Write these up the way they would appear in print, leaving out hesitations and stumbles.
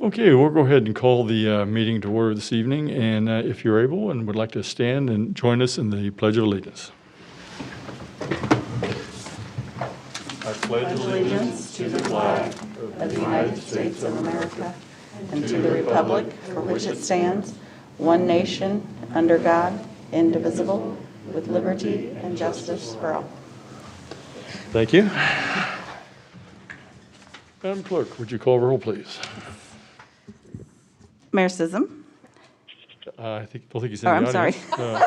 Okay, we'll go ahead and call the meeting to order this evening, and if you're able and would like to stand and join us in the Pledge of Allegiance. I pledge allegiance to the flag of the United States of America and to the republic for which it stands, one nation, under God, indivisible, with liberty and justice for all. Thank you. Madam Clerk, would you call roll, please? Mayor Sissom? Don't think he's in the I'm audience. sorry.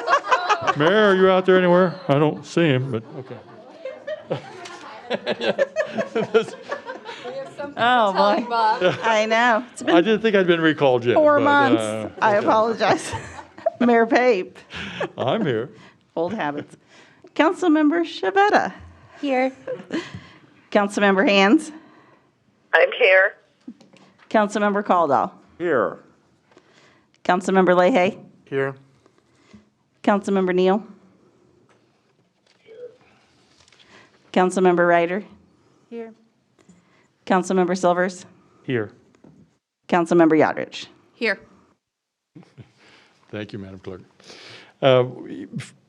Mayor, are you out there anywhere? I don't see him, but okay. Oh, boy. I know. It's I been didn't think I'd been recalled yet. 4 but, months. I okay. apologize. Mayor Pape. I'm here. Old habits. Councilmember Shavetta. Here. Councilmember Hands. I'm here. Councilmember Caldwell. Here. Councilmember Leahy. Here. Councilmember Neal. Councilmember Ryder. Here. Councilmember Silvers. Here. Councilmember Yodrich. Here. Thank you, Madam Clerk.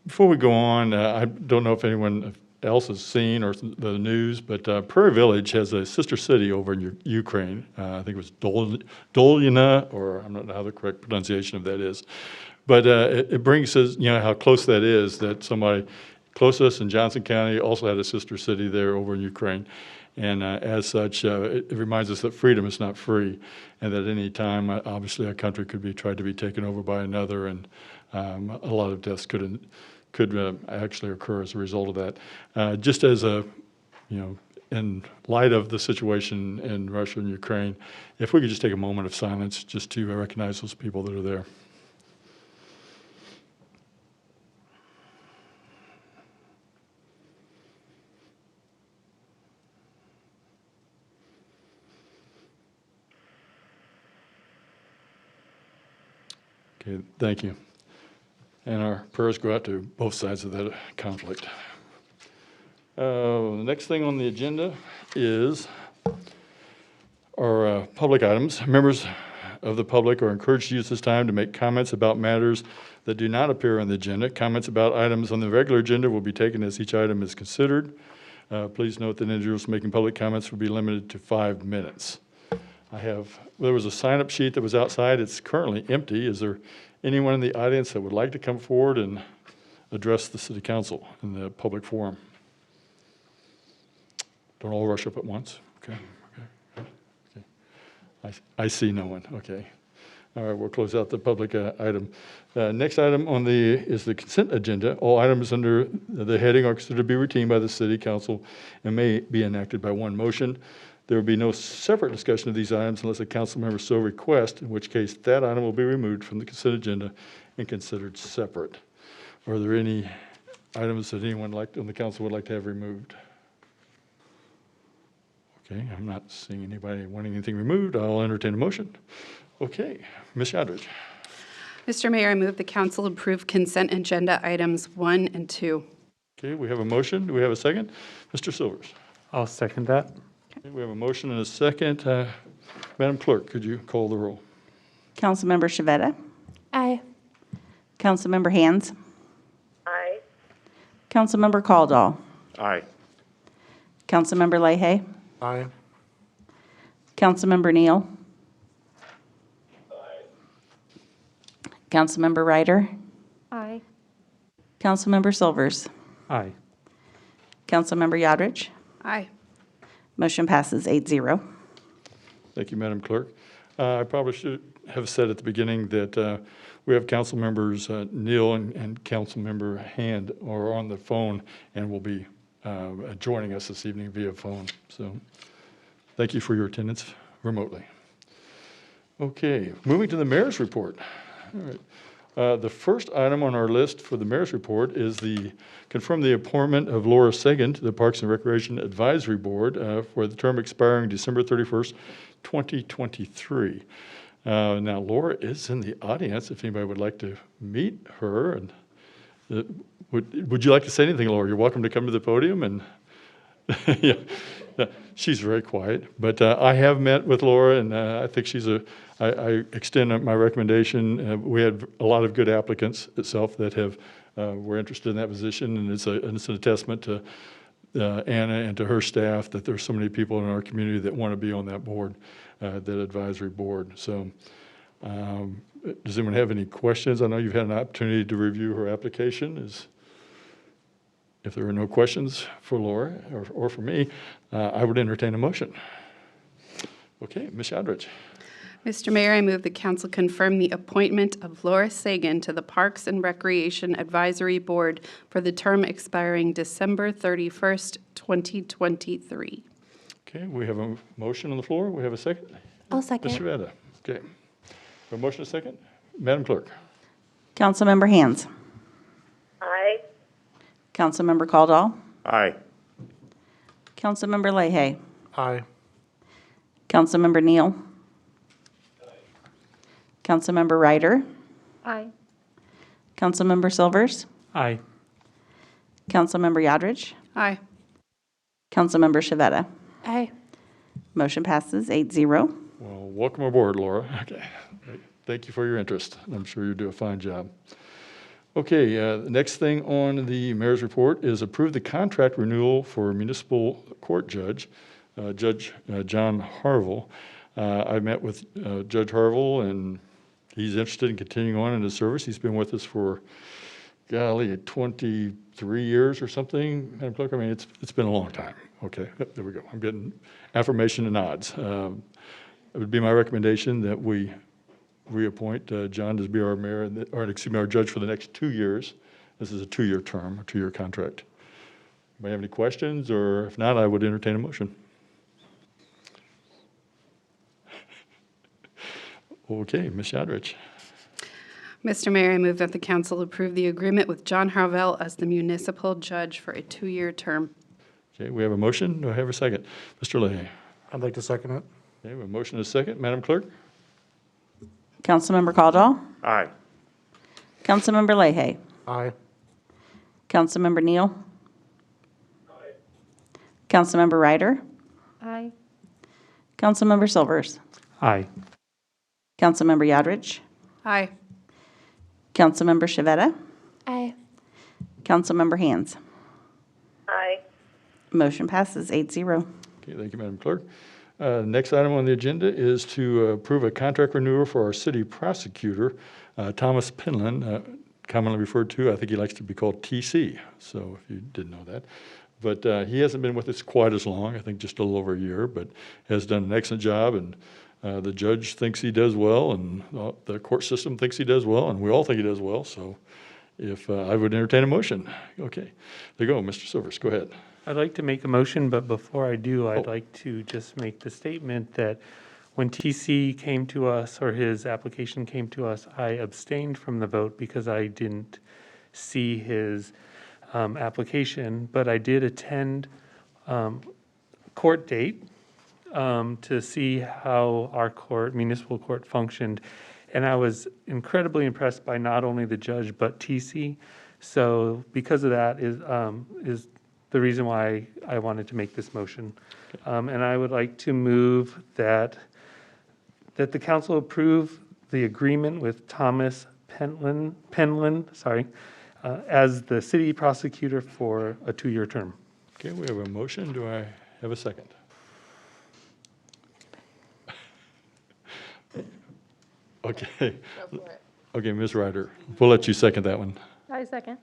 Before we go on, I don't know if anyone else has seen or the news, but Prairie Village has a sister city over in Ukraine. I think it was Dolyina, or I don't know how the correct pronunciation of that is. But it brings us, how close that is, that somebody close to us in Johnson County also had a sister city there over in Ukraine. And as such, it reminds us that freedom is not free, and that any time, obviously, a country could be tried to be taken over by another, and a lot of deaths could actually occur as a result of that. Just as in light of the situation in Russia and Ukraine, if we could just take a moment of silence just to recognize those people that are there. Okay, thank you. And our prayers go out to both sides of that conflict. The next thing on the agenda is our public items. Members of the public are encouraged to use this time to make comments about matters that do not appear on the agenda. Comments about items on the regular agenda will be taken as each item is considered. Please note that individuals making public comments will be limited to 5 minutes. There was a sign-up sheet that was outside. It's currently empty. Is there anyone in the audience that would like to come forward and address the City Council in the public forum? Don't all rush up at once. Okay. I see no one. Okay. All right, we'll close out the public item. Next item is the consent agenda. All items under the heading are considered to be routine by the City Council and may be enacted by one motion. There will be no separate discussion of these items unless a council member so requests, in which case that item will be removed from the consent agenda and considered separate. Are there any items that anyone on the council would like to have removed? Okay, I'm not seeing anybody wanting anything removed. I'll entertain a motion. Okay, Ms. Yodrich. Mr. Mayor, I move the council approve consent agenda items 1 and 2. Okay, we have a motion. Do we have a second? Mr. Silvers. I'll second that. Okay, we have a motion and a second. Madam Clerk, could you call the roll? Councilmember Shavetta. Aye. Councilmember Hands. Aye. Councilmember Caldwell. Aye. Councilmember Leahy. Aye. Councilmember Neal. Councilmember Ryder. Aye. Councilmember Silvers. Aye. Councilmember Yodrich. Aye. Motion passes 8-0. Thank you, Madam Clerk. I probably should have said at the beginning that we have council members Neal and council member Hand are on the phone and will be joining us this evening via phone. So thank you for your attendance remotely. Okay, moving to the mayor's report. All right. The first item on our list for the mayor's report is confirm the appointment of Laura Sagan to the Parks and Recreation Advisory Board for the term expiring December 31st, 2023. Now, Laura is in the audience if anybody would like to meet her. And would you like to say anything, Laura? You're welcome to come to the podium. And yeah. She's very quiet, but I have met with Laura, and I think I extend my recommendation. We had a lot of good applicants itself that were interested in that position, and it's a testament to Anna and to her staff that there's so many people in our community that want to be on that board, that advisory board. So does anyone have any questions? I know you've had an opportunity to review her application. If there are no questions for Laura or for me, I would entertain a motion. Okay, Ms. Yadrich. Mr. Mayor, I move the council confirm the appointment of Laura Sagan to the Parks and Recreation Advisory Board for the term expiring December 31st, 2023. Okay, we have a motion on the floor. We have a second? I'll second. Ms. Shavetta. Okay. A motion, a second? Madam Clerk. Councilmember Hands. Aye. Councilmember Caldwell. Aye. Councilmember Leahy. Aye. Councilmember Neal. Councilmember Ryder. Aye. Councilmember Silvers. Aye. Councilmember Yadrich. Aye. Councilmember Shavetta. Aye. Motion passes 8-0. Well, welcome aboard, Laura. Okay. Thank you for your interest. I'm sure you do a fine job. Okay, the next thing on the mayor's report is approve the contract renewal for municipal court judge, Judge John Harville. I met with Judge Harville, and he's interested in continuing on in his service. He's been with us for, golly, 23 years or something, Madam Clerk. I mean, it's been a long time. Okay, there we go. I'm getting affirmation and nods. It would be my recommendation that we reappoint John to be our mayor, our judge for the next 2 years. This is a 2-year term, a 2-year contract. Anybody have any questions, or if not, I would entertain a motion. Okay, Ms. Yadrich. Mr. Mayor, I move that the council approve the agreement with John Harville as the municipal judge for a 2-year term. Okay, we have a motion. Do I have a second? Mr. Leahy. I'd like to second it. Okay, we have a motion and a second. Madam Clerk? Councilmember Caldwell. Aye. Councilmember Leahy. Aye. Councilmember Neal. Councilmember Ryder. Aye. Councilmember Silvers. Aye. Councilmember Yadrich. Aye. Councilmember Shavetta. Aye. Councilmember Hands. Aye. Motion passes 8-0. Okay, thank you, Madam Clerk. Next item on the agenda is to approve a contract renewal for our city prosecutor, Thomas Penland, commonly referred to, I think he likes to be called TC, so if you didn't know that. But he hasn't been with us quite as long, I think just a little over a year, but has done an excellent job, and the judge thinks he does well, and the court system thinks he does well, and we all think he does well, so if I would entertain a motion. Okay, there you go, Mr. Silvers, go ahead. I'd like to make a motion, but before I do, I'd like to just make the statement that when TC came to us, or his application came to us, I abstained from the vote because I didn't see his application, but I did attend court date to see how our court, municipal court, functioned, and I was incredibly impressed by not only the judge but TC. So because of that is the reason why I wanted to make this motion. And I would like to move that the council approve the agreement with Thomas Penland, as the city prosecutor for a 2-year term. Okay, we have a motion. Do I have a second? Okay. Okay, Ms. Ryder, we'll let you second that one. I second.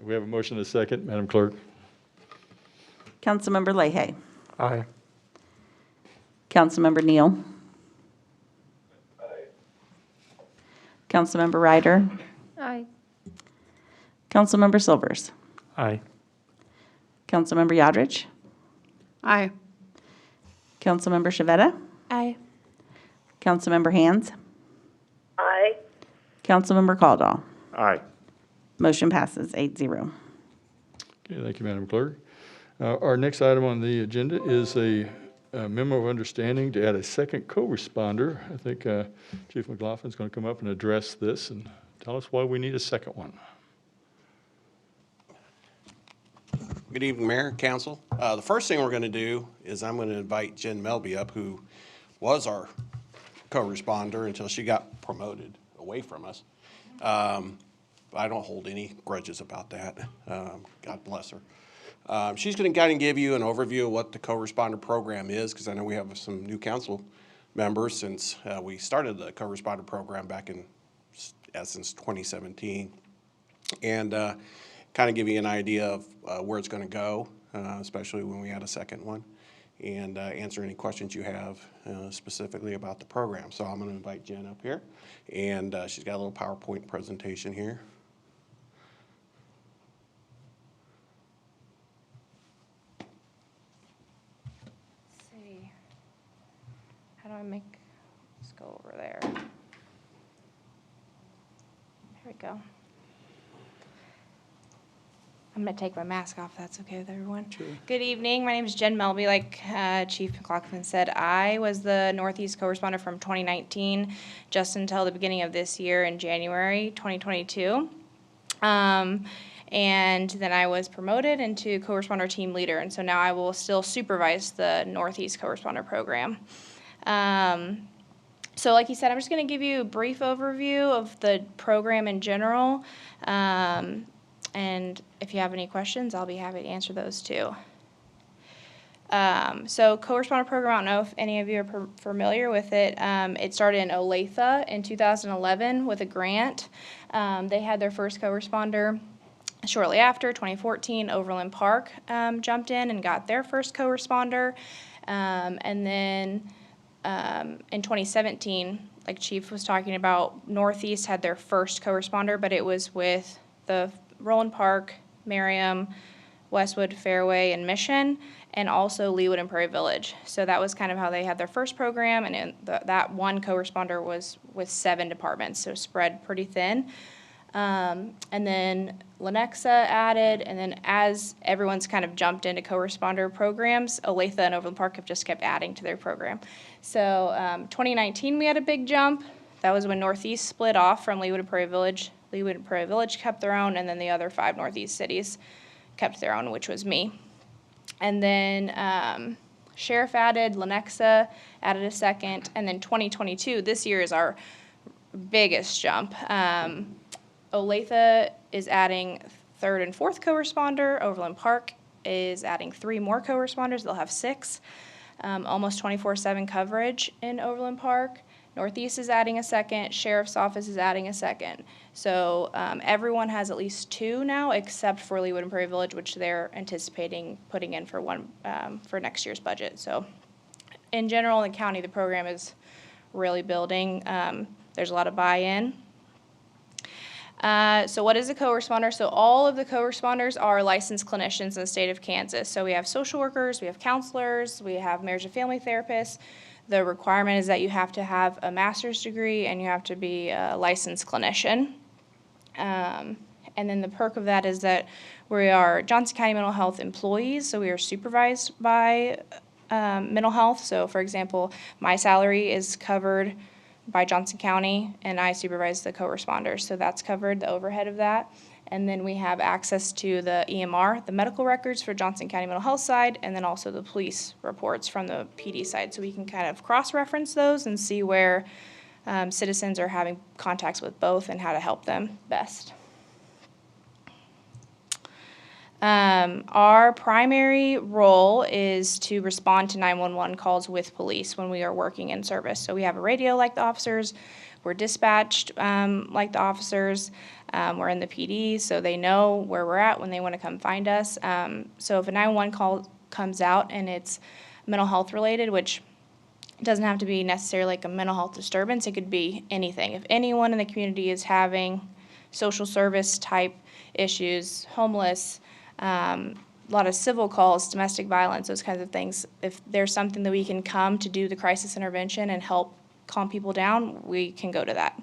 We have a motion and a second. Madam Clerk? Councilmember Leahy. Aye. Councilmember Neal. Councilmember Ryder. Aye. Councilmember Silvers. Aye. Councilmember Yadrich. Aye. Councilmember Shavetta. Aye. Councilmember Hands. Aye. Councilmember Caldwell. Aye. Motion passes 8-0. Okay, thank you, Madam Clerk. Our next item on the agenda is a memo of understanding to add a second co-responder. I think Chief McLaughlin is going to come up and address this and tell us why we need a second one. Good evening, Mayor, Council. The first thing we're going to do is I'm going to invite Jen Melby up, who was our co-responder until she got promoted away from us. I don't hold any grudges about that. God bless her. She's going to kind of give you an overview of what the co-responder program is, because I know we have some new council members since we started the co-responder program back in essence 2017, and kind of give you an idea of where it's going to go, especially when we add a second one, and answer any questions you have specifically about the program. So I'm going to invite Jen up here, and she's got a little PowerPoint presentation here. Let's see. How do I make, let's go over there. There we go. I'm going to take my mask off, if that's okay with everyone. Sure. Good evening. My name is Jen Melby. Like Chief McLaughlin said, I was the Northeast co-responder from 2019 just until the beginning of this year in January 2022. And then I was promoted into co-responder team leader, and so now I will still supervise the Northeast co-responder program. So like you said, I'm just going to give you a brief overview of the program in general. And if you have any questions, I'll be happy to answer those too. So co-responder program, I don't know if any of you are familiar with it. It started in Olathe in 2011 with a grant. They had their first co-responder shortly after, 2014. Overland Park jumped in and got their first co-responder. And then in 2017, like Chief was talking about, Northeast had their first co-responder, but it was with the Roland Park, Merriam, Westwood, Fairway, and Mission, and also Leawood and Prairie Village. So that was kind of how they had their first program, and that one co-responder was with 7 departments, so spread pretty thin. And then Lenexa added, and then as everyone's kind of jumped into co-responder programs, Olathe and Overland Park have just kept adding to their program. So 2019 we had a big jump. That was when Northeast split off from Leawood and Prairie Village. Leawood and Prairie Village kept their own, and then the other 5 Northeast cities kept their own, which was me. And then Sheriff added, Lenexa added a second, and then 2022, this year is our biggest jump. Olathe is adding 3rd and 4th co-responder. Overland Park is adding 3 more co-responders. They'll have 6. Almost 24/7 coverage in Overland Park. Northeast is adding a second. Sheriff's Office is adding a second. So everyone has at least 2 now, except for Leawood and Prairie Village, which they're anticipating putting in for one for next year's budget. So in general, in the county, the program is really building. There's a lot of buy-in. So what is a co-responder? So all of the co-responders are licensed clinicians in the state of Kansas. So we have social workers, we have counselors, we have marriage and family therapists. The requirement is that you have to have a master's degree and you have to be a licensed clinician. And then the perk of that is that we are Johnson County mental health employees, so we are supervised by mental health. So for example, my salary is covered by Johnson County, and I supervise the co-responders, so that's covered, the overhead of that. And then we have access to the EMR, the medical records for Johnson County mental health side, and then also the police reports from the PD side, so we can kind of cross-reference those and see where citizens are having contacts with both and how to help them best. Our primary role is to respond to 911 calls with police when we are working in service. So we have a radio like the officers, we're dispatched like the officers, we're in the PD, so they know where we're at when they want to come find us. So if a 911 call comes out and it's mental health related, which doesn't have to be necessarily like a mental health disturbance, it could be anything. If anyone in the community is having social service type issues, homeless, a lot of civil calls, domestic violence, those kinds of things. If there's something that we can come to do the crisis intervention and help calm people down, we can go to that.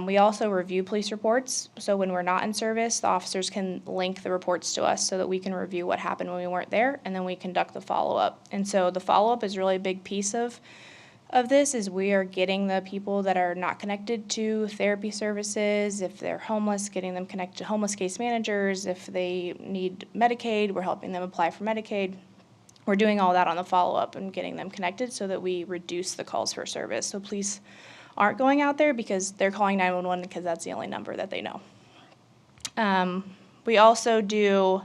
We also review police reports. So when we're not in service, the officers can link the reports to us so that we can review what happened when we weren't there, and then we conduct the follow-up. And so the follow-up is really a big piece of of this is we are getting the people that are not connected to therapy services. If they're homeless, getting them connected to homeless case managers. If they need Medicaid, we're helping them apply for Medicaid. We're doing all that on the follow-up and getting them connected so that we reduce the calls for service. So police aren't going out there because they're calling 911 because that's the only number that they know. We also do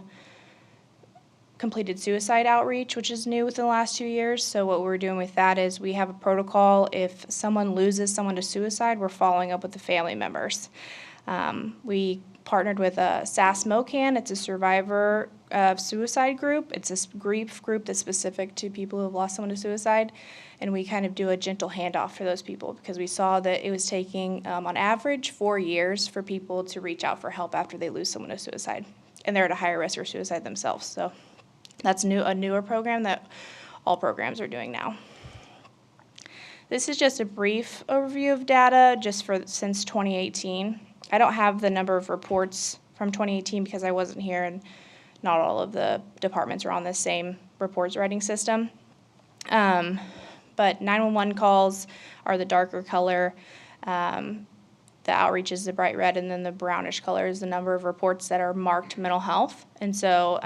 completed suicide outreach, which is new within the last 2 years. So what we're doing with that is we have a protocol. If someone loses someone to suicide, we're following up with the family members. We partnered with SAS MOCAN. It's a survivor of suicide group. It's a grief group that's specific to people who have lost someone to suicide. And we kind of do a gentle handoff for those people because we saw that it was taking, on average, 4 years for people to reach out for help after they lose someone to suicide. And they're at a higher risk for suicide themselves. So that's a newer program that all programs are doing now. This is just a brief overview of data just since 2018. I don't have the number of reports from 2018 because I wasn't here and not all of the departments are on the same reports writing system. But 911 calls are the darker color. The outreach is the bright red, and then the brownish color is the number of reports that are marked mental health. And so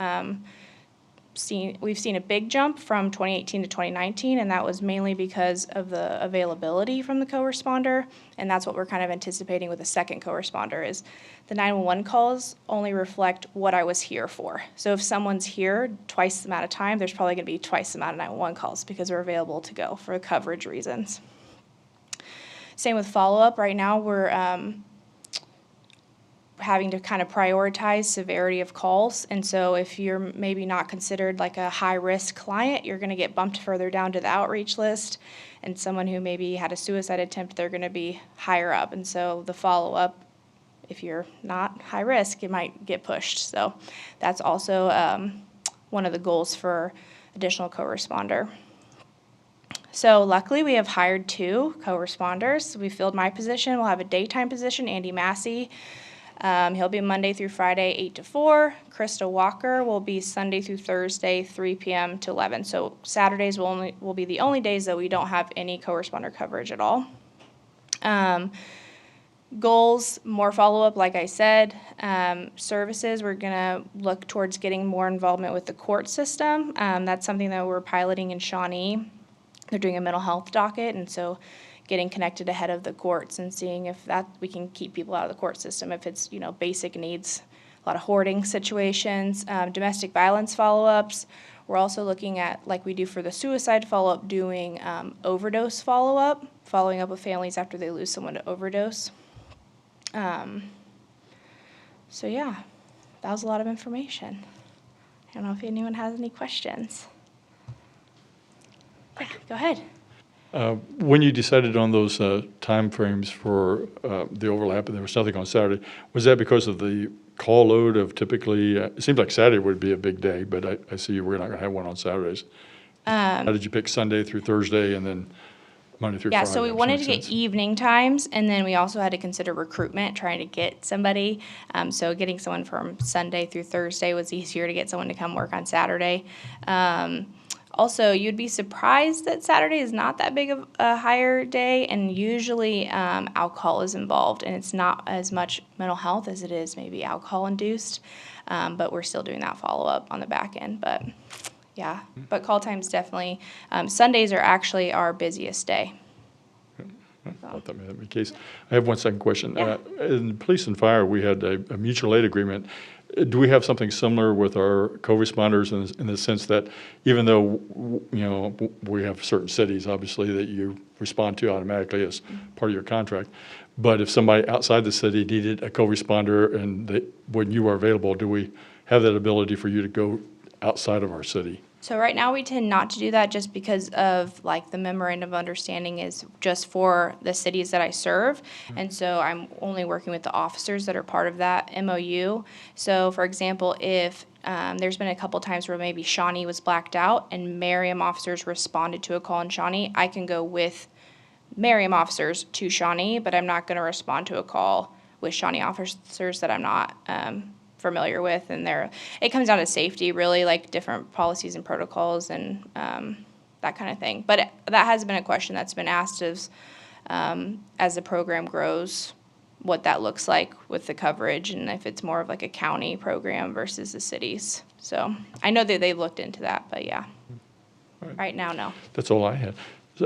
we've seen a big jump from 2018 to 2019, and that was mainly because of the availability from the co-responder, and that's what we're kind of anticipating with the second co-responder is the 911 calls only reflect what I was here for. So if someone's here twice the amount of time, there's probably going to be twice the amount of 911 calls because they're available to go for coverage reasons. Same with follow-up. Right now we're having to kind of prioritize severity of calls. And so if you're maybe not considered like a high-risk client, you're going to get bumped further down to the outreach list. And someone who maybe had a suicide attempt, they're going to be higher up. And so the follow-up, if you're not high risk, it might get pushed. So that's also one of the goals for additional co-responder. So luckily we have hired 2 co-responders. We filled my position. We'll have a daytime position, Andy Massey. He'll be Monday through Friday, 8 to 4. Krista Walker will be Sunday through Thursday, 3 p.m. to 11. So Saturdays will be the only days that we don't have any co-responder coverage at all. Goals, more follow-up, like I said. Services, we're going to look towards getting more involvement with the court system. That's something that we're piloting in Shawnee. They're doing a mental health docket, and so getting connected ahead of the courts and seeing if that we can keep people out of the court system if it's basic needs, a lot of hoarding situations, domestic violence follow-ups. We're also looking at, like we do for the suicide follow-up, doing overdose follow-up, following up with families after they lose someone to overdose. So yeah, that was a lot of information. I don't know if anyone has any questions. Yeah, go ahead. When you decided on those time frames for the overlap, and there was nothing on Saturday, was that because of the call load of typically, it seems like Saturday would be a big day, but I see we're not going to have one on Saturdays. How did you pick Sunday through Thursday and then Monday through Friday? Yeah, so we wanted to get evening times, and then we also had to consider recruitment, trying to get somebody. So getting someone from Sunday through Thursday was easier to get someone to come work on Saturday. Also, you'd be surprised that Saturday is not that big of a higher day, and usually alcohol is involved, and it's not as much mental health as it is maybe alcohol-induced, but we're still doing that follow-up on the back end. But yeah, but call times definitely, Sundays are actually our busiest day. I thought that may be the case. I have one second question. Yeah. In police and fire, we had a mutual aid agreement. Do we have something similar with our co-responders in the sense that even though, we have certain cities, obviously, that you respond to automatically as part of your contract, but if somebody outside the city needed a co-responder and when you are available, do we have that ability for you to go outside of our city? So right now we tend not to do that just because of the memorandum of understanding is just for the cities that I serve. And so I'm only working with the officers that are part of that MOU. So for example, if there's been a couple times where maybe Shawnee was blacked out and Merriam officers responded to a call in Shawnee, I can go with Merriam officers to Shawnee, but I'm not going to respond to a call with Shawnee officers that I'm not familiar with, and it comes down to safety, really, like different policies and protocols, and that kind of thing. But that has been a question that's been asked as the program grows, what that looks like with the coverage and if it's more of like a county program versus the cities. So I know that they've looked into that, but yeah. Right now, no. That's all I had.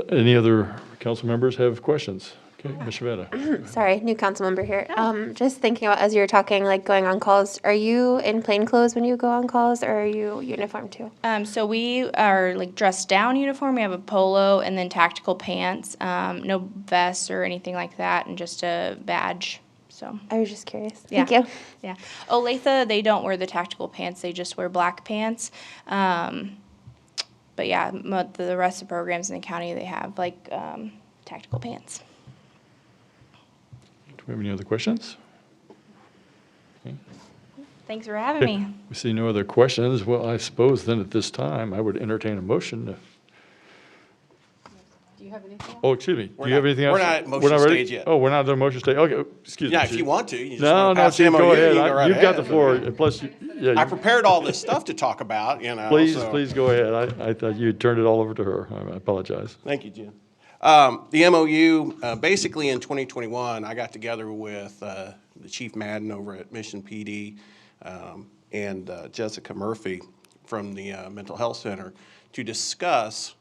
Any other council members have questions? Okay, Ms. Shavetta. Sorry, new council member here. Just thinking about, as you were talking, like going on calls, are you in plain clothes when you go on calls, or are you uniformed too? So we are like dressed down uniform. We have a polo and then tactical pants, no vests or anything like that, and just a badge. So I was just curious. yeah. Thank you. Yeah. Olathe, they don't wear the tactical pants. They just wear black pants. But yeah, the rest of the programs in the county, they have like tactical pants. Do we have any other questions? Thanks for having me. We see no other questions. Well, I suppose then at this time, I would entertain a motion. Do you have anything else? Oh, excuse me. Do We're you have not- anything else? we're not at motion ready? stage yet. Oh, we're not at the motion stage. Okay, excuse me. Yeah, if Chief. you want to. You just No, wanna no, pass the Chief, go MOU, ahead. you go right You've got the ahead. floor. And plus, yeah, I prepared all this stuff to talk about, you know. please, so- please go ahead. I thought you turned it all over to her. I apologize. Thank you, Jim. The MOU, basically in 2021, I got together with the Chief Madden over at Mission PD and Jessica Murphy from the Mental Health Center to discuss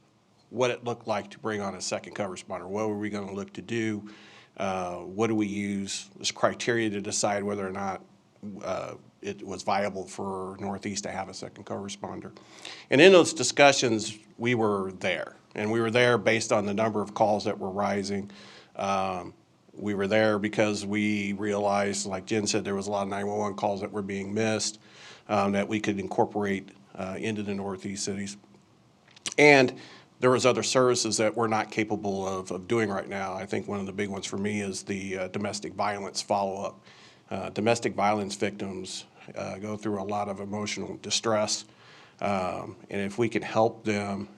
what it looked like to bring on a second co-responder. What were we going to look to do? What do we use as criteria to decide whether or not it was viable for Northeast to have a second co-responder? And in those discussions, we were there. And we were there based on the number of calls that were rising. We were there because we realized, like Jen said, there was a lot of 911 calls that were being missed that we could incorporate into the Northeast cities. And there was other services that we're not capable of doing right now. I think one of the big ones for me is the domestic violence follow-up. Domestic violence victims go through a lot of emotional distress. And if we can help them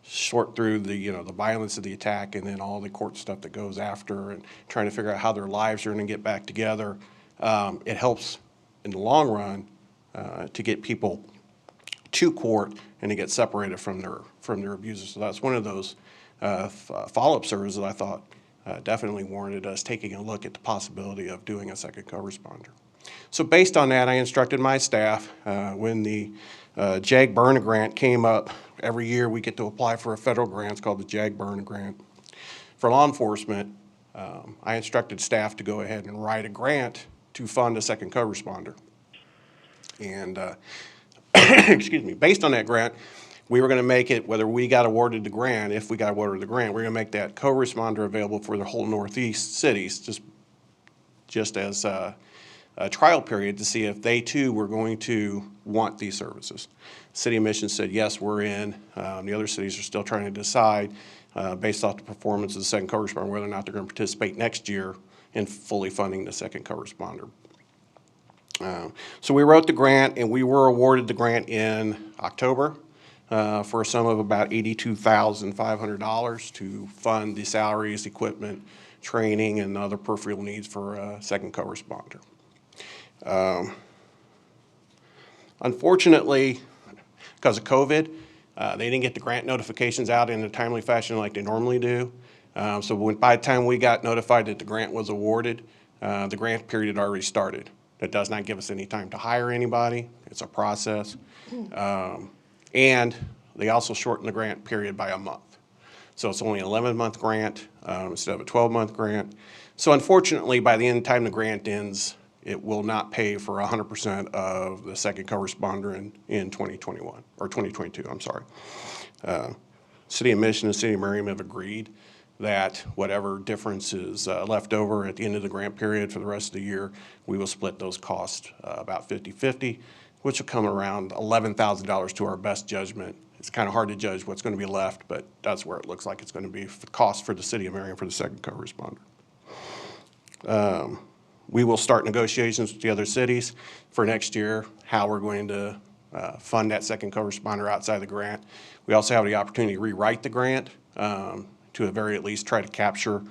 sort through the violence of the attack and then all the court stuff that goes after and trying to figure out how their lives are going to get back together, it helps in the long run to get people to court and to get separated from their abusers. So that's one of those follow-up services that I thought definitely warranted us taking a look at the possibility of doing a second co-responder. So based on that, I instructed my staff when the JAG Burn grant came up. Every year we get to apply for a federal grant. It's called the JAG Burn grant. For law enforcement, I instructed staff to go ahead and write a grant to fund a second co-responder. And excuse me, based on that grant, we were going to make it, whether we got awarded the grant, if we got awarded the grant, we're going to make that co-responder available for the whole Northeast cities, just as a trial period to see if they too were going to want these services. City of Mission said, yes, we're in. The other cities are still trying to decide based off the performance of the second co-responder whether or not they're going to participate next year in fully funding the second co-responder. So we wrote the grant and we were awarded the grant in October for a sum of about $82,500 to fund the salaries, equipment, training, and other peripheral needs for a second co-responder. Unfortunately, because of COVID, they didn't get the grant notifications out in a timely fashion like they normally do. So by the time we got notified that the grant was awarded, the grant period had already started. That does not give us any time to hire anybody. It's a process. And they also shortened the grant period by a month. So it's only an 11-month grant instead of a 12-month grant. So unfortunately, by the time the grant ends, it will not pay for 100% of the second co-responder in 2021, or 2022, I'm sorry. City of Mission and City of Merriam have agreed that whatever difference is left over at the end of the grant period for the rest of the year, we will split those costs about 50-50, which will come around $11,000 to our best judgment. It's kind of hard to judge what's going to be left, but that's where it looks like it's going to be for the cost for the City of Merriam for the second co-responder. We will start negotiations with the other cities for next year, how we're going to fund that second co-responder outside the grant. We also have the opportunity to rewrite the grant to at very least try to capture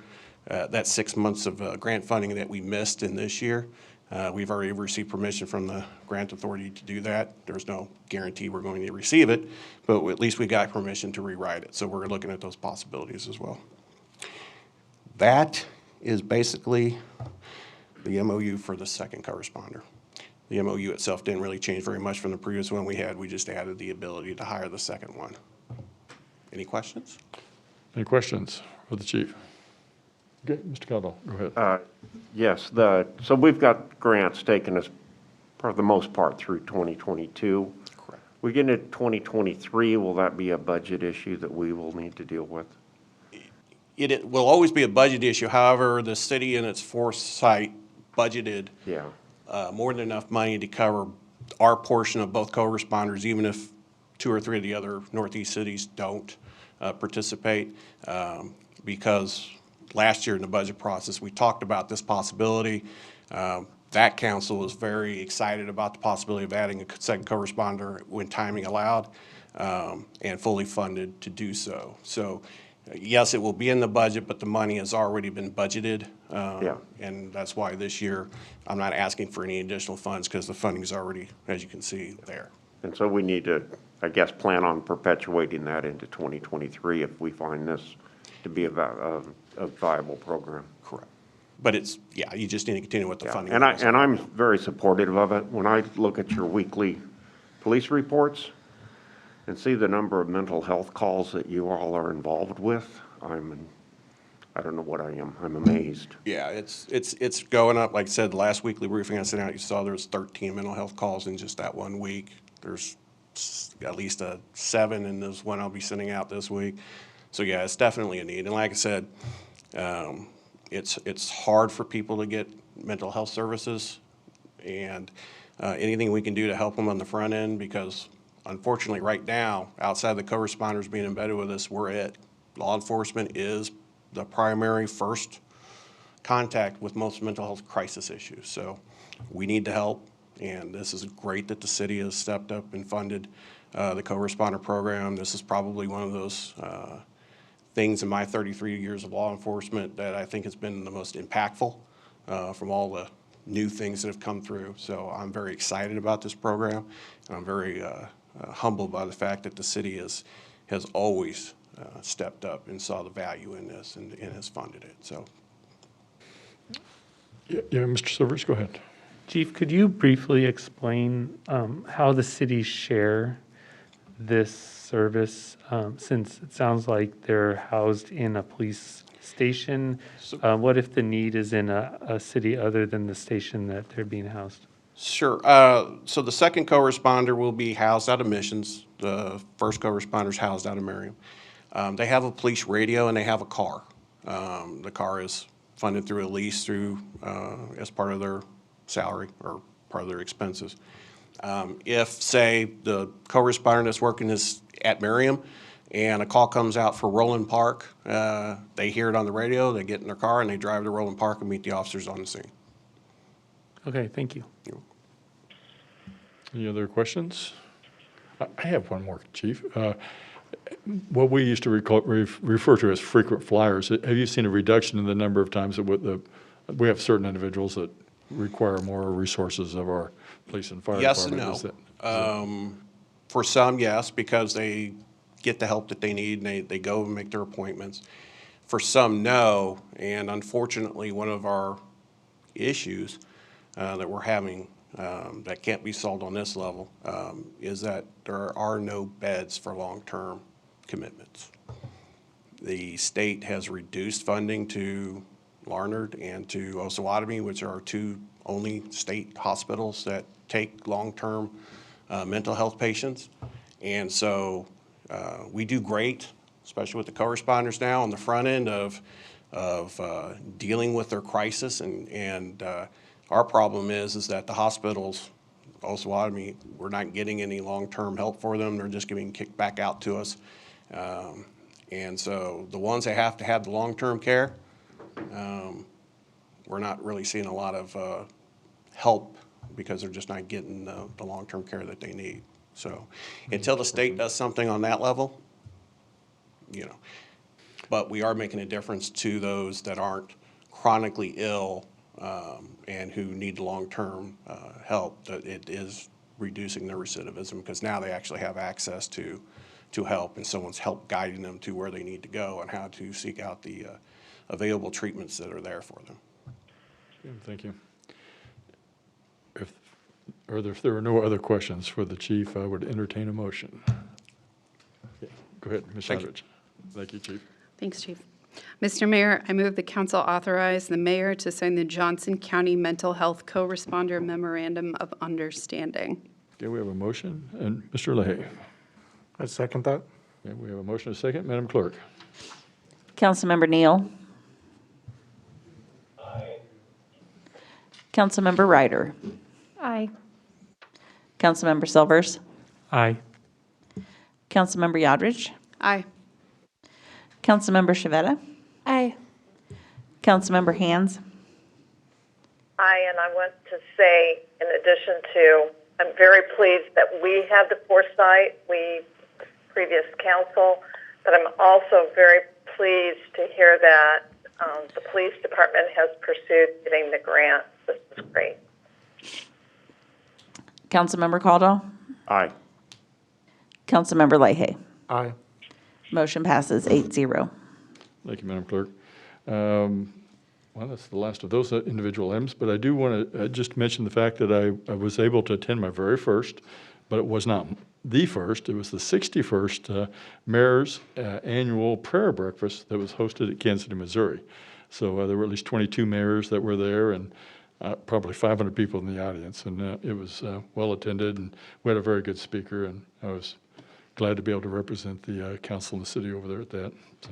that 6 months of grant funding that we missed in this year. We've already received permission from the grant authority to do that. There's no guarantee we're going to receive it, but at least we got permission to rewrite it. So we're looking at those possibilities as well. That is basically the MOU for the second corresponder. The MOU itself didn't really change very much from the previous one we had. We just added the ability to hire the second one. Any questions? Any questions for the chief? Okay, Mr. Caldwell, go ahead. Yes, so we've got grants taking us for the most part through 2022. Correct. We get into 2023, will that be a budget issue that we will need to deal with? It will always be a budget issue. However, the city in its foresight budgeted Yeah, more than enough money to cover our portion of both co-responders, even if 2 or 3 of the other Northeast cities don't participate. Because last year in the budget process, we talked about this possibility. That council was very excited about the possibility of adding a second co-responder when timing allowed, and fully funded to do so. So yes, it will be in the budget, but the money has already been budgeted. Yeah. And that's why this year, I'm not asking for any additional funds because the funding is already, as you can see, there. and so we need to, I guess, plan on perpetuating that into 2023 if we find this to be a viable program. Correct. But it's, yeah, you just need to continue with the Yeah, funding. and I'm very supportive of it. When I look at your weekly police reports and see the number of mental health calls that you all are involved with, I don't know what I am. I'm amazed. Yeah, it's going up. Like I said, the last weekly briefing I sent out, you saw there was 13 mental health calls in just that 1 week. There's at least 7 in this one I'll be sending out this week. So yeah, it's definitely a need. And like I said, it's hard for people to get mental health services, and anything we can do to help them on the front end, because unfortunately right now, outside the co-responders being embedded with us, we're it. Law enforcement is the primary first contact with most mental health crisis issues. So we need to help, and this is great that the city has stepped up and funded the co-responder program. This is probably one of those things in my 33 years of law enforcement that I think has been the most impactful from all the new things that have come through. So I'm very excited about this program, and I'm very humbled by the fact that the city has always stepped up and saw the value in this and has funded it. So. Yeah, Mr. Silvers, go ahead. Chief, could you briefly explain how the cities share this service, since it sounds like they're housed in a police station? What if the need is in a city other than the station that they're being housed? Sure. So the second co-responder will be housed out of Missions. The first co-responder is housed out of Merriam. They have a police radio and they have a car. The car is funded through a lease through as part of their salary or part of their expenses. If, say, the co-responder that's working is at Merriam and a call comes out for Roland Park, they hear it on the radio, they get in their car and they drive to Roland Park and meet the officers on the scene. Okay, thank you. Any other questions? I have one more, Chief. What we used to refer to as frequent flyers, have you seen a reduction in the number of times that we have certain individuals that require more resources of our police and fire Yes and department? no. For some, yes, because they get the help that they need and they go and make their appointments. For some, no. And unfortunately, one of our issues that we're having that can't be solved on this level is that there are no beds for long-term commitments. The state has reduced funding to Larned and to Osawatomie, which are our 2 only state hospitals that take long-term mental health patients. And so we do great, especially with the co-responders now on the front end of dealing with their crisis. And our problem is that the hospitals, Osawatomie, we're not getting any long-term help for them. They're just getting kicked back out to us. And so the ones that have to have the long-term care, we're not really seeing a lot of help because they're just not getting the long-term care that they need. So until the state does something on that level, but we are making a difference to those that aren't chronically ill and who need long-term help, that it is reducing their recidivism, because now they actually have access to help, and someone's help guiding them to where they need to go and how to seek out the available treatments that are there for them. Good, thank you. If there are no other questions for the chief, I would entertain a motion. Okay, go ahead, Ms. Thank you. Aldridge. Thank you, Chief. Thanks, Chief. Mr. Mayor, I move the council authorize the mayor to sign the Johnson County Mental Health Co-Responder Memorandum of Understanding. Okay, we have a motion, and Mr. Leahy. I second that. Okay, we have a motion, and a second. Madam Clerk. Councilmember Neal. Aye. Councilmember Ryder. Aye. Councilmember Silvers. Aye. Councilmember Yodridge. Aye. Councilmember Shavetta. Aye. Councilmember Hands. Aye, and I want to say, in addition to, I'm very pleased that we had the foresight, previous council, but I'm also very pleased to hear that the police department has pursued getting the grant. This is great. Councilmember Caldwell. Aye. Councilmember Leahy. Aye. Motion passes 8-0. Thank you, Madam Clerk. Well, that's the last of those individual items, but I do want to just mention the fact that I was able to attend my very first, but it was not the first, it was the 61st Mayor's Annual Prayer Breakfast that was hosted at Kansas City, Missouri. So there were at least 22 mayors that were there, and probably 500 people in the audience, and it was well attended, and we had a very good speaker, and I was glad to be able to represent the council in the city over there at that. So,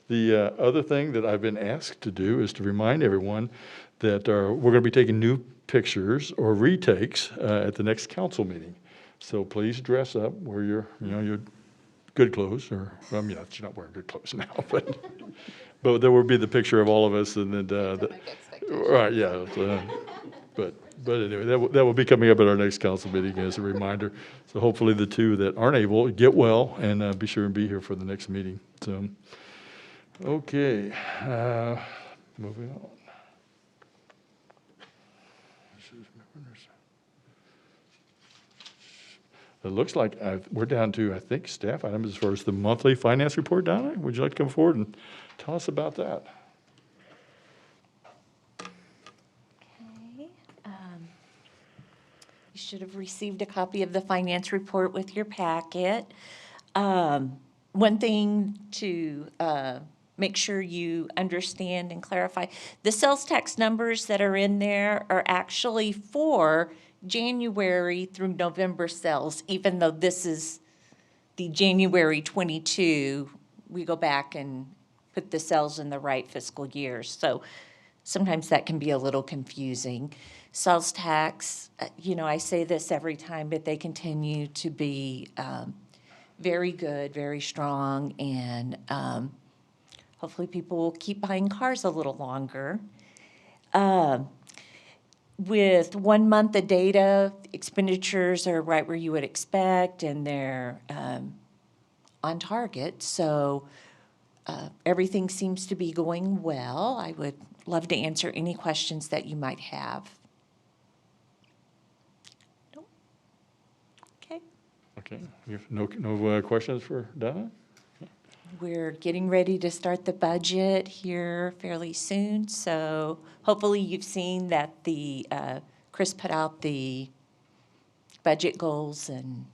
the other thing that I've been asked to do is to remind everyone that we're going to be taking new pictures or retakes at the next council meeting. So please dress up, wear your good clothes, or well, you're not wearing good clothes now, but there will be the picture of all of us, and then right, yeah. But anyway, that will be coming up at our next council meeting as a reminder. So hopefully the two that aren't able get well and be sure and be here for the next meeting. So, okay, moving on. It looks like we're down to, I think, staff items as far as the monthly finance report. Donna, would you like to come forward and tell us about that? You should have received a copy of the finance report with your packet. One thing to make sure you understand and clarify, the sales tax numbers that are in there are actually for January through November sales, even though this is the January 22, we go back and put the sales in the right fiscal years. So sometimes that can be a little confusing. Sales tax, I say this every time, but they continue to be very good, very strong, and hopefully people will keep buying cars a little longer. With 1 month of data, expenditures are right where you would expect, and they're on target. So everything seems to be going well. I would love to answer any questions that you might have. Okay. Okay, you have no questions for Donna? We're getting ready to start the budget here fairly soon, so hopefully you've seen that Chris put out the budget goals and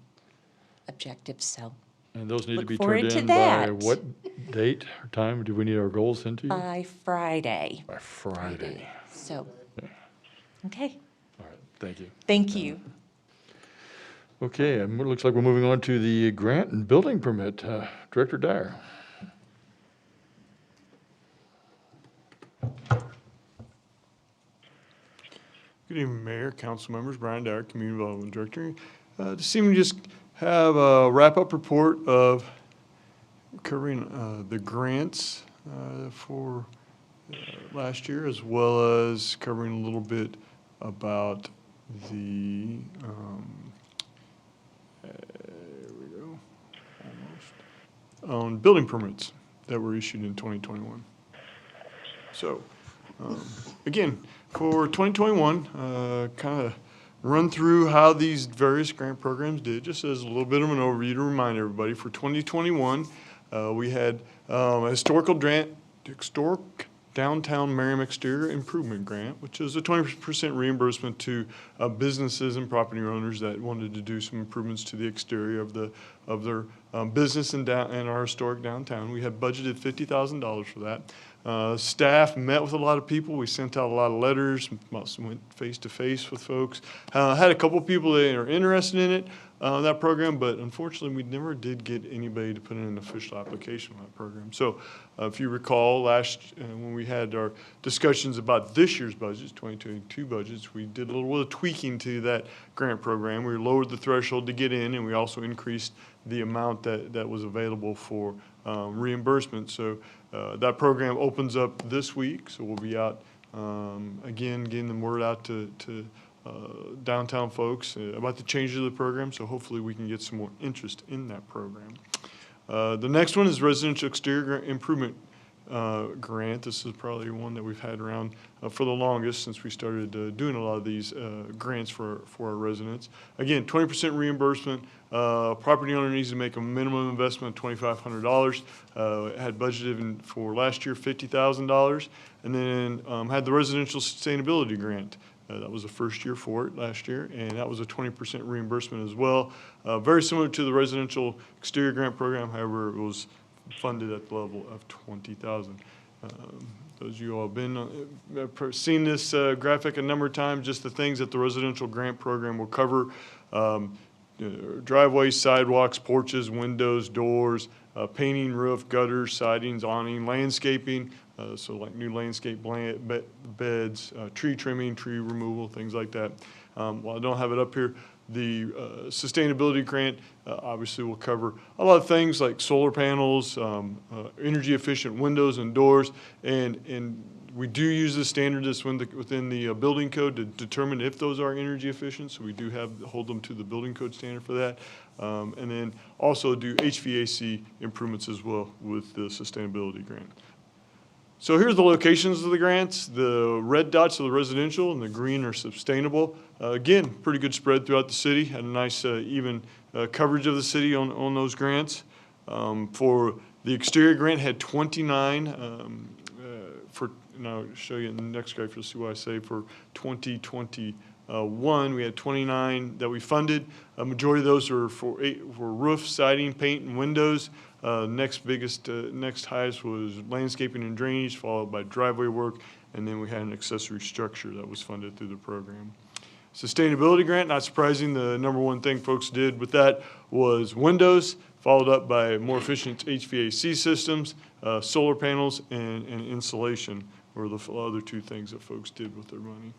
objectives, so. And those need to Look be forward turned to in by that. what date or time do we need our goals into? By Friday. By Friday. So, okay, All right, thank you. thank you. Okay, and it looks like we're moving on to the grant and building permit. Director Dyer. Good evening, Mayor, council members. Brian Dyer, Community Development Director. This evening, just have a wrap-up report of covering the grants for last year, as well as covering a little bit about the, there we go, almost, on building permits that were issued in 2021. So, Again, for 2021, kind of run through how these various grant programs did, just as a little bit of an overview to remind everybody. For 2021, we had a historic downtown Merriam exterior improvement grant, which is a 20% reimbursement to businesses and property owners that wanted to do some improvements to the exterior of their business in our historic downtown. We had budgeted $50,000 for that. Staff met with a lot of people. We sent out a lot of letters, went face-to-face with folks. Had a couple people that are interested in it, that program, but unfortunately, we never did get anybody to put in an official application on that program. So if you recall, when we had our discussions about this year's budgets, 2022 budgets, we did a little bit of tweaking to that grant program. We lowered the threshold to get in, and we also increased the amount that was available for reimbursement. So that program opens up this week, so we'll be out again getting the word out to downtown folks about the changes of the program, so hopefully we can get some more interest in that program. The next one is residential exterior improvement grant. This is probably one that we've had around for the longest since we started doing a lot of these grants for our residents. Again, 20% reimbursement. Property owner needs to make a minimum investment of $2,500. Had budgeted for last year $50,000, and then had the residential sustainability grant. That was the first year for it last year, and that was a 20% reimbursement as well. Very similar to the residential exterior grant program, however, it was funded at the level of $20,000. Those of you who have been seen this graphic a number of times, just the things that the residential grant program will cover: driveways, sidewalks, porches, windows, doors, painting, roof, gutters, sidings, awning, landscaping. So like new landscape beds, tree trimming, tree removal, things like that. While I don't have it up here, the sustainability grant obviously will cover a lot of things like solar panels, energy efficient windows and doors, and we do use the standard that's within the building code to determine if those are energy efficient. So we do hold them to the building code standard for that, and then also do HVAC improvements as well with the sustainability grant. So here's the locations of the grants. The red dots are the residential and the green are sustainable. Again, pretty good spread throughout the city. Had a nice even coverage of the city on those grants. For the exterior grant, had 29 and I'll show you in the next graph, you'll see what I say. For 2021, we had 29 that we funded. A majority of those are for roof, siding, paint, and windows. Next highest was landscaping and drainage, followed by driveway work, and then we had an accessory structure that was funded through the program. Sustainability grant, not surprising, the number one thing folks did with that was windows, followed up by more efficient HVAC systems, solar panels, and insulation were the other two things that folks did with their money.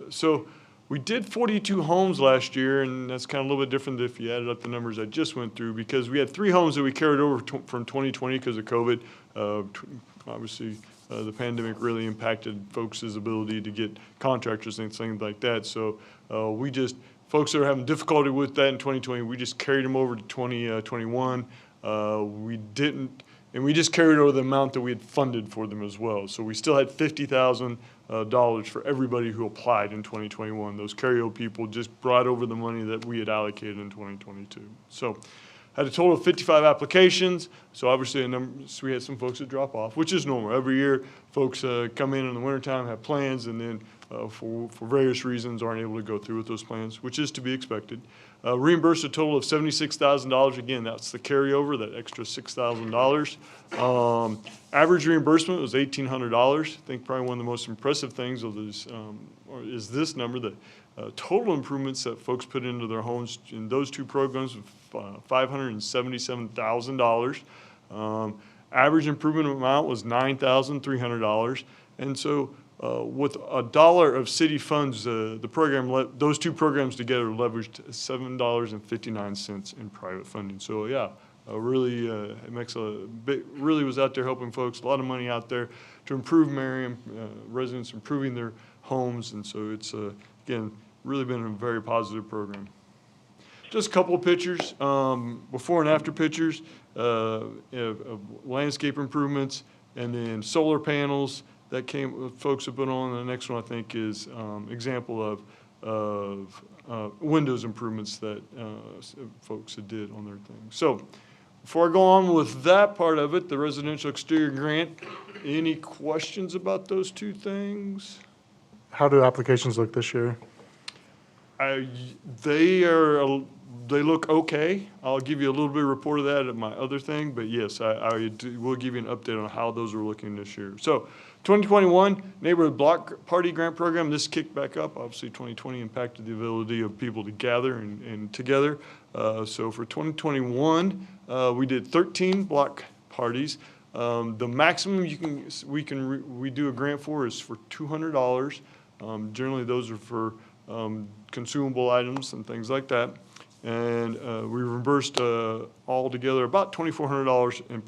So we did 42 homes last year, and that's kind of a little bit different if you added up the numbers I just went through, because we had 3 homes that we carried over from 2020 because of COVID. Obviously, the pandemic really impacted folks' ability to get contractors and things like that. So folks that are having difficulty with that in 2020, we just carried them over to 2021. We just carried over the amount that we had funded for them as well. So we still had $50,000 for everybody who applied in 2021. Those carryover people just brought over the money that we had allocated in 2022. So had a total of 55 applications. So obviously we had some folks that drop off, which is normal. Every year, folks come in the wintertime, have plans, and then for various reasons aren't able to go through with those plans, which is to be expected. Reimbursed a total of $76,000. Again, that's the carryover, that extra $6,000. Average reimbursement was $1,800. I think probably one of the most impressive things is this number, the total improvements that folks put into their homes in those two programs of $577,000. Average improvement amount was $9,300. And so with $1 of city funds, those two programs together leveraged $7.59 in private funding. So yeah, really it makes really was out there helping folks. A lot of money out there to improve Merriam residents, improving their homes, and so it's again really been a very positive program. Just a couple of pictures, before and after pictures of landscape improvements, and then solar panels, that folks have put on. The next one, I think, is example of windows improvements that folks had did on their thing. So before I go on with that part of it, the residential exterior grant, any questions about those two things? How do applications look this year? They look okay. I'll give you a little bit of report of that at my other thing, but yes, will give you an update on how those are looking this year. So 2021 Neighborhood Block Party Grant Program, this kicked back up. Obviously 2020 impacted the ability of people to gather and together. So for 2021, we did 13 block parties. The maximum we do a grant for is for $200. Generally those are for consumable items and things like that. And we reimbursed altogether about $2,400 in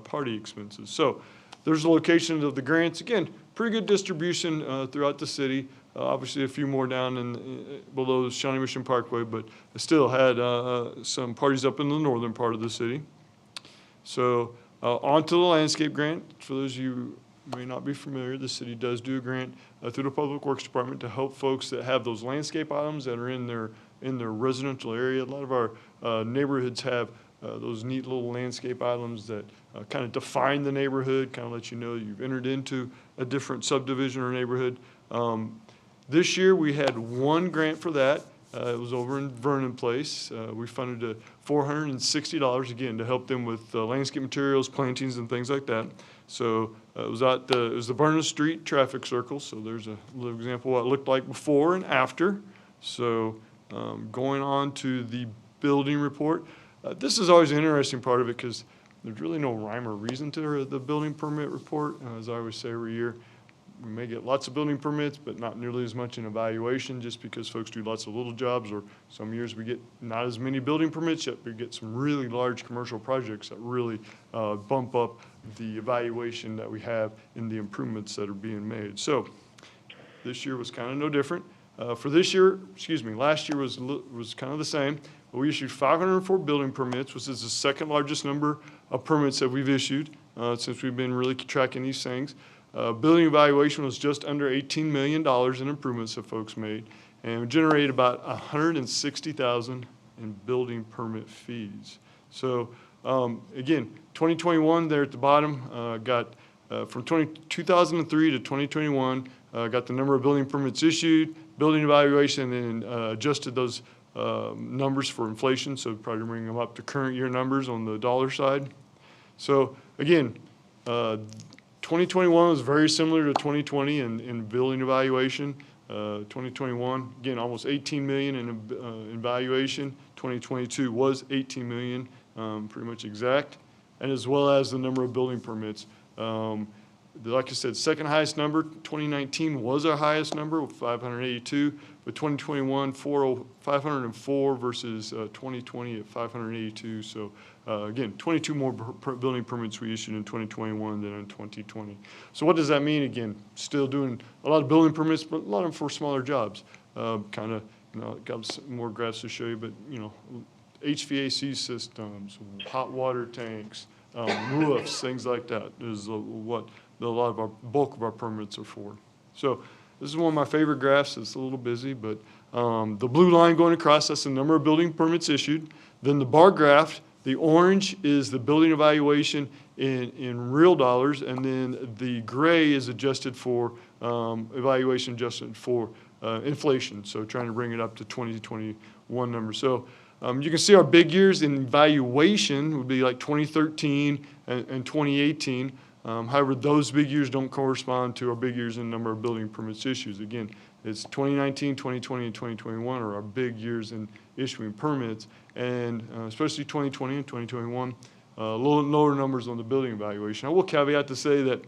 party expenses. So there's the locations of the grants. Again, pretty good distribution throughout the city. Obviously, a few more down below Shawnee Mission Parkway, but I still had some parties up in the northern part of the city. So on to the landscape grant. For those of you who may not be familiar, the city does do a grant through the Public Works Department to help folks that have those landscape items that are in their residential area. A lot of our neighborhoods have those neat little landscape items that kind of define the neighborhood, kind of let you know you've entered into a different subdivision or neighborhood. This year we had one grant for that. It was over in Vernon Place. We funded $460 again to help them with landscape materials, plantings, and things like that. So it was the Vernon Street traffic circle. So there's a little example of what it looked like before and after. So going on to the building report. This is always an interesting part of it because there's really no rhyme or reason to the building permit report. As I always say every year, we may get lots of building permits, but not nearly as much in evaluation just because folks do lots of little jobs, or some years we get not as many building permits, yet we get some really large commercial projects that really bump up the evaluation that we have in the improvements that are being made. So this year was kind of no different. For this year, last year was kind of the same. We issued 504 building permits, which is the second largest number of permits that we've issued since we've been really tracking these things. Building evaluation was just under $18 million in improvements that folks made, and we generated about $160,000 in building permit fees. So again, 2021 there at the bottom got from 2003 to 2021 got the number of building permits issued, building evaluation, and adjusted those numbers for inflation, so probably bring them up to current year numbers on the dollar side. So again, 2021 was very similar to 2020 in building evaluation. 2021, again, almost $18 million in valuation. 2022 was $18 million, pretty much exact, and as well as the number of building permits. Like I said, second highest number, 2019 was our highest number with 582, but 2021, 504 versus 2020 at 582. So again, 22 more building permits we issued in 2021 than in 2020. So what does that mean? Again, still doing a lot of building permits, but a lot of them for smaller jobs. Kind of, got some more graphs to show you, but HVAC systems, hot water tanks, roofs, things like that is what a lot of our bulk of our permits are for. So this is one of my favorite graphs. It's a little busy, but the blue line going across, that's the number of building permits issued. Then the bar graph, the orange is the building evaluation in real dollars, and then the gray is adjusted for evaluation adjusted for inflation. So trying to bring it up to 2021 numbers. So you can see our big years in valuation would be like 2013 and 2018. However, those big years don't correspond to our big years in number of building permits issues. Again, it's 2019, 2020, and 2021 are our big years in issuing permits, and especially 2020 and 2021, lower numbers on the building evaluation. I will caveat to say that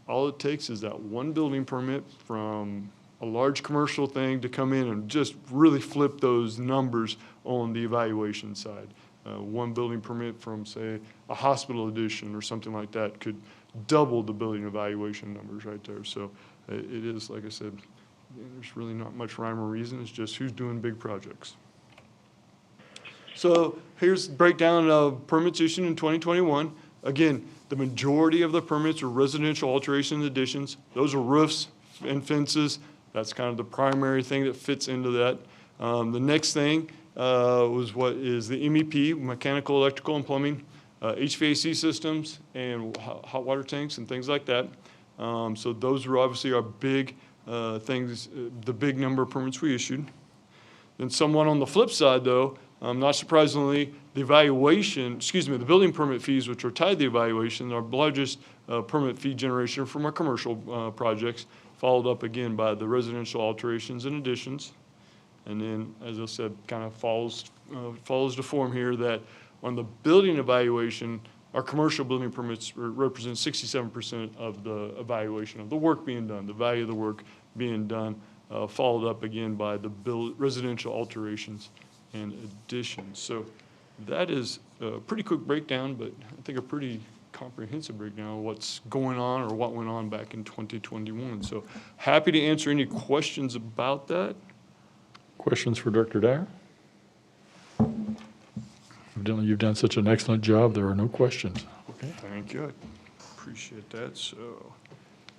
all it takes is that one building permit from a large commercial thing to come in and just really flip those numbers on the evaluation side. One building permit from, say, a hospital addition or something like that could double the building evaluation numbers right there. So it is, like I said, there's really not much rhyme or reason. It's just who's doing big projects. So here's the breakdown of permits issued in 2021. Again, the majority of the permits are residential alterations and additions. Those are roofs and fences. That's kind of the primary thing that fits into that. The next thing was what is the MEP, mechanical, electrical, and plumbing, HVAC systems, and hot water tanks and things like that. So those are obviously our big things, the big number of permits we issued. Then somewhat on the flip side, though, not surprisingly, the building permit fees, which are tied to the evaluation, our largest permit fee generation from our commercial projects, followed up again by the residential alterations and additions. And then, as I said, kind of follows the form here that on the building evaluation, our commercial building permits represent 67% of the evaluation of the work being done, the value of the work being done, followed up again by the residential alterations and additions. So that is a pretty quick breakdown, but I think a pretty comprehensive breakdown of what's going on or what went on back in 2021. So happy to answer any questions about that. Questions for Director Dyer? Evidently, you've done such an excellent job, there are no questions. Okay. Thank you. I appreciate that. So,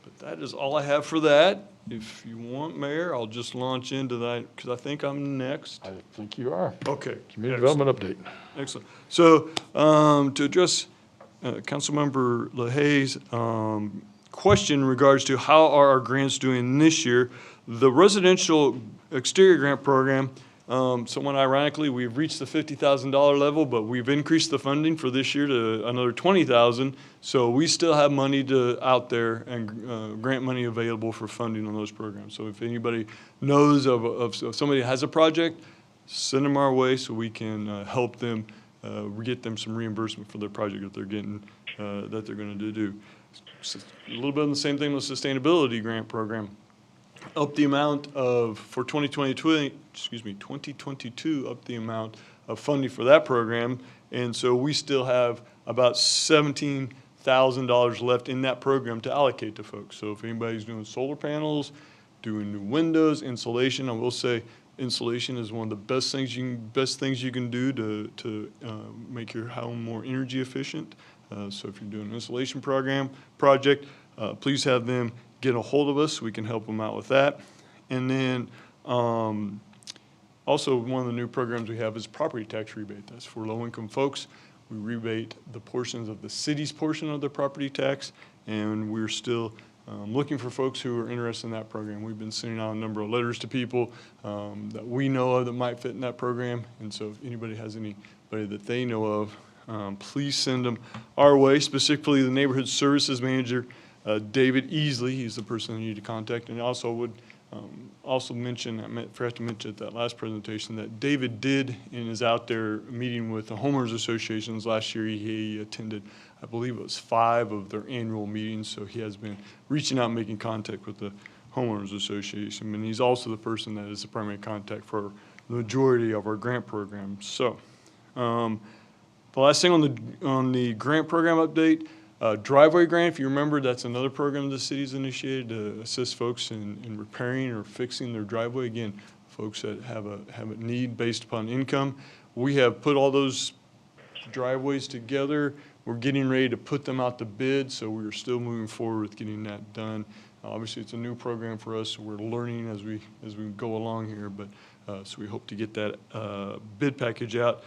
but that is all I have for that. If you want, Mayor, I'll just launch into that because I think I'm next. I think you are. Okay. Community Development Update. Excellent. So to address Councilmember LaHaye's question in regards to how are our grants doing this year, the residential exterior grant program, somewhat ironically, we've reached the $50,000 level, but we've increased the funding for this year to another $20,000. So we still have money out there and grant money available for funding on those programs. So if anybody knows of somebody that has a project, send them our way so we can help them get them some reimbursement for their project that they're getting, that they're going to do. So a little bit of the same thing with the sustainability grant program. Up the amount of, for 2022, up the amount of funding for that program. And so we still have about $17,000 left in that program to allocate to folks. So if anybody's doing solar panels, doing new windows, insulation, I will say insulation is one of the best things you can do to make your home more energy efficient. So if you're doing an insulation project, please have them get a hold of us so we can help them out with that. And then also one of the new programs we have is property tax rebate. That's for low-income folks. We rebate the portions of the city's portion of their property tax, and we're still looking for folks who are interested in that program. We've been sending out a number of letters to people that we know of that might fit in that program, and so if anybody has anybody that they know of, please send them our way, specifically the neighborhood services manager, David Easley. He's the person you need to contact. And I also would also mention, I forgot to mention at that last presentation, that David did and is out there meeting with the homeowners associations. Last year he attended, I believe it was 5 of their annual meetings, so he has been reaching out and making contact with the homeowners association. And he's also the person that is the primary contact for the majority of our grant programs. So the last thing on the grant program update, driveway grant, if you remember, that's another program the city's initiated to assist folks in repairing or fixing their driveway. Again, folks that have a need based upon income. We have put all those driveways together. We're getting ready to put them out to bid, so we're still moving forward with getting that done. Obviously, it's a new program for us, so we're learning as we go along here, but so we hope to get that bid package out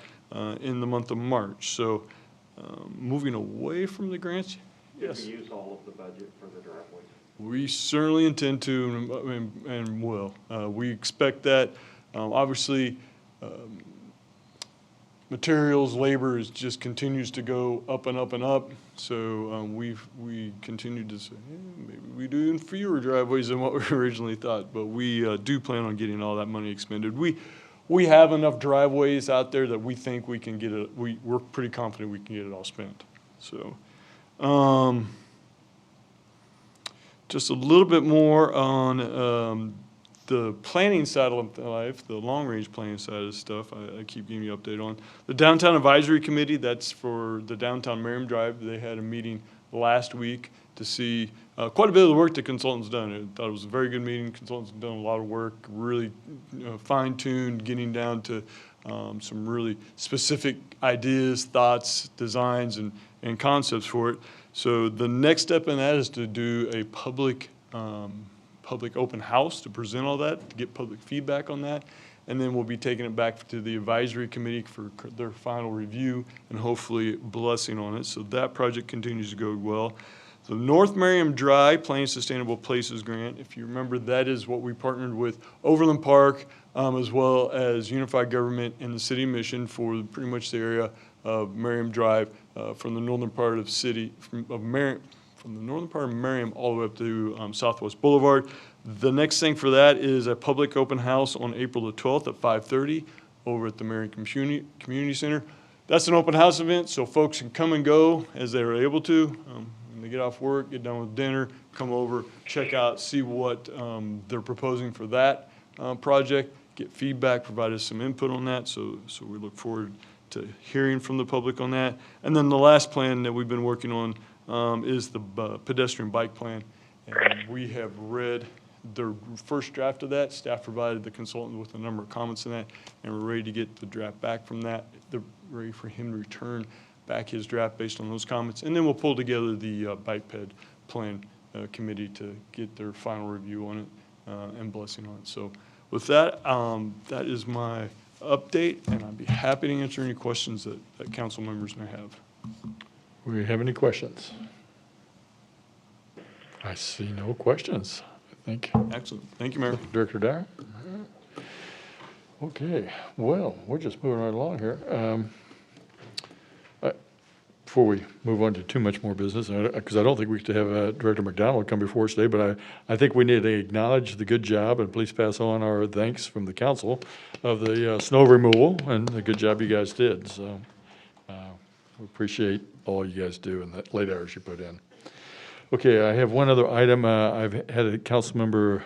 in the month of March. So moving away from the grants, yes. Did we use all of the budget for the driveways? We certainly intend to and will. We expect that. Obviously, materials, labor just continues to go up and up and up. So we continue to say, maybe we do fewer driveways than what we originally thought, but we do plan on getting all that money expended. We have enough driveways out there that we think we can get it. We're pretty confident we can get it all spent. So, just a little bit more on the planning side of life, the long-range planning side of stuff. I keep giving you an update on the Downtown Advisory Committee. That's for the downtown Merriam Drive. They had a meeting last week to see quite a bit of the work the consultants done. I thought it was a very good meeting. Consultants have done a lot of work, really fine-tuned, getting down to some really specific ideas, thoughts, designs, and and concepts for it. So the next step in that is to do a public open house to present all that, to get public feedback on that. And then we'll be taking it back to the advisory committee for their final review and hopefully blessing on it. So that project continues to go well. The North Merriam Drive Plain Sustainable Places Grant, if you remember, that is what we partnered with Overland Park, as well as Unified Government and the City Mission for pretty much the area of Merriam Drive, from the northern part of from the northern part of Merriam all the way up to Southwest Boulevard. The next thing for that is a public open house on April the 12th at 5:30 over at the Merriam Community Center. That's an open house event, so folks can come and go as they are able to. When they get off work, get done with dinner, come over, check out, see what they're proposing for that project, get feedback, provide us some input on that. So we look forward to hearing from the public on that. And then the last plan that we've been working on is the pedestrian bike plan. And we have read the first draft of that. Staff provided the consultant with a number of comments on that, and we're ready to get the draft back from that. They're ready for him to return back his draft based on those comments. And then we'll pull together the bike ped plan committee to get their final review on it and blessing on it. So with that, that is my update, and I'd be happy to answer any questions that council members may have. Do we have any questions? I see no questions. I think. Excellent. Thank you, Mayor. Director Dyer? Okay, well, we're just moving right along here. Before we move on to too much more business, because I don't think we should have Director McDonald come before us today, but I think we need to acknowledge the good job and please pass on our thanks from the council of the snow removal and the good job you guys did. So we appreciate all you guys do and the late hours you put in. Okay, I have one other item. I've had a council member,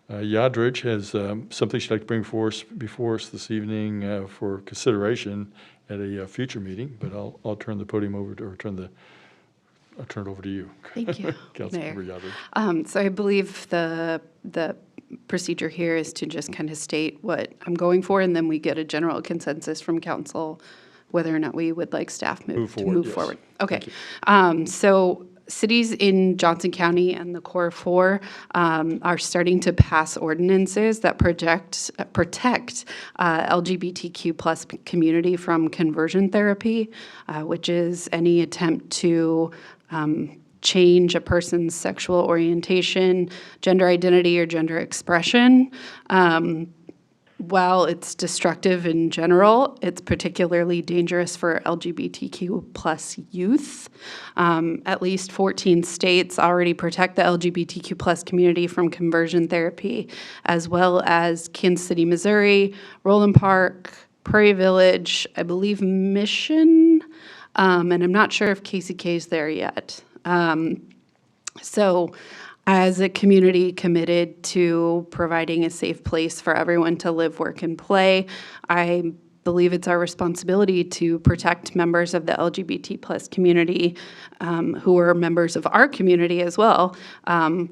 Yadrich, has something she'd like to bring before us this evening for consideration at a future meeting, but I'll turn the podium over to, or I'll turn it over to you. Thank you, Councilmember Mayor. Yadrich. So I believe the procedure here is to just kind of state what I'm going for, and then we get a general consensus from council whether or not we would like staff to move yes. forward. Okay. Thank you. So cities in Johnson County and the Core 4 are starting to pass ordinances that protect LGBTQ plus community from conversion therapy, which is any attempt to change a person's sexual orientation, gender identity, or gender expression. While it's destructive in general, it's particularly dangerous for LGBTQ plus youth. At least 14 states already protect the LGBTQ plus community from conversion therapy, as well as Kansas City, Missouri, Roland Park, Prairie Village, I believe Mission, and I'm not sure if KCK is there yet. So as a community committed to providing a safe place for everyone to live, work, and play, I believe it's our responsibility to protect members of the LGBT plus community who are members of our community as well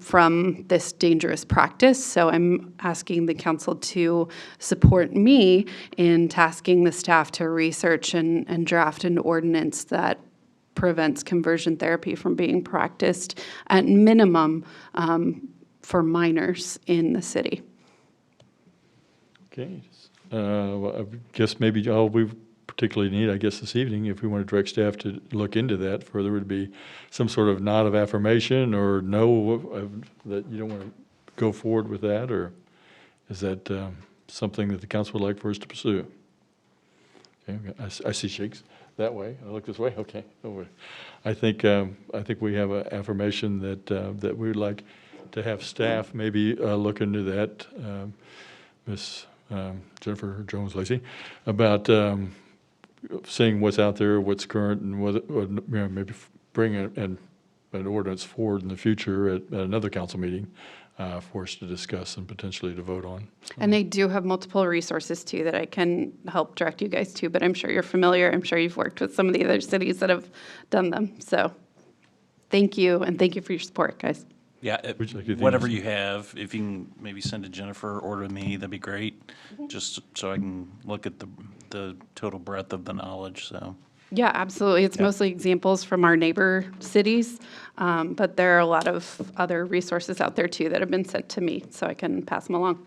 from this dangerous practice. So I'm asking the council to support me in tasking the staff to research and draft an ordinance that prevents conversion therapy from being practiced at minimum for minors in the city. Okay. Well, I guess maybe all we particularly need, I guess, this evening, if we want to direct staff to look into that further, would be some sort of nod of affirmation or no, that you don't want to go forward with that, or is that something that the council would like for us to pursue? Okay, I see shakes that way. I look this way. Okay. I think we have an affirmation that we would like to have staff maybe look into that, Ms. Jennifer Jones-Lacey, about seeing what's out there, what's current, and what maybe bring an ordinance forward in the future at another council meeting for us to discuss and potentially to vote on. And I do have multiple resources too that I can help direct you guys to, but I'm sure you're familiar. I'm sure you've worked with some of the other cities that have done them. So thank you, and thank you for your support, guys. Yeah, Would you like to whatever think- you have, if you can maybe send to Jennifer or to me, that'd be great, just so I can look at the total breadth of the knowledge, so. Yeah, absolutely. It's mostly examples from our neighbor cities, but there are a lot of other resources out there too that have been sent to me, so I can pass them along.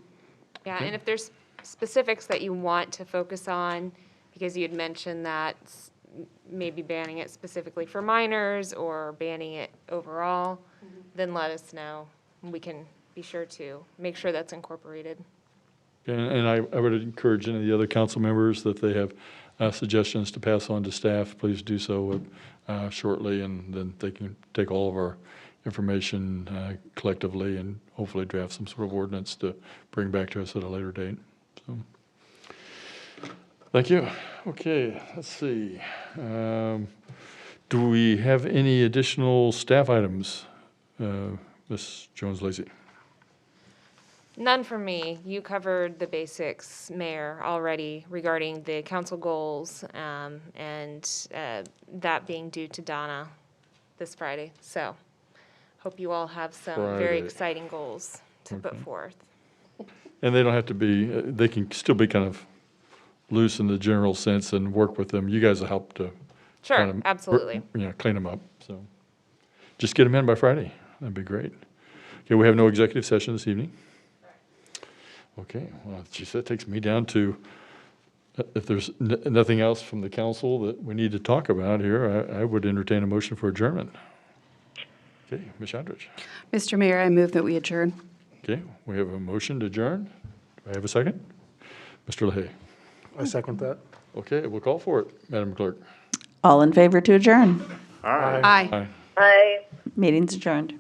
Yeah, and if there's specifics that you want to focus on, because you had mentioned that maybe banning it specifically for minors or banning it overall, then let us know. We can be sure to make sure that's incorporated. And I would encourage any of the other council members that they have suggestions to pass on to staff, please do so shortly, and then they can take all of our information collectively and hopefully draft some sort of ordinance to bring back to us at a later date. So, thank you. Okay, let's see. Do we have any additional staff items, Ms. Jones-Lacey? None from me. You covered the basics, Mayor, already regarding the council goals and that being due to Donna this Friday. So hope you all have some very Friday. exciting goals to put forth. And they don't have to be, they can still be kind of loose in the general sense and work with them. You guys will help to Sure, kind of, absolutely. clean them up. So just get them in by Friday. That'd be great. Okay, we have no executive session this evening. Okay, well, geez, that takes me down to, if there's nothing else from the council that we need to talk about here, I would entertain a motion for adjournment. Okay, Ms. Shondrich. Mr. Mayor, I move that we adjourn. Okay, we have a motion to adjourn. Do I have a second? Mr. LaHaye. I second that. Okay, we'll call for it, Madam Clerk. All in favor to adjourn? Aye. Aye. Aye. Meeting's adjourned.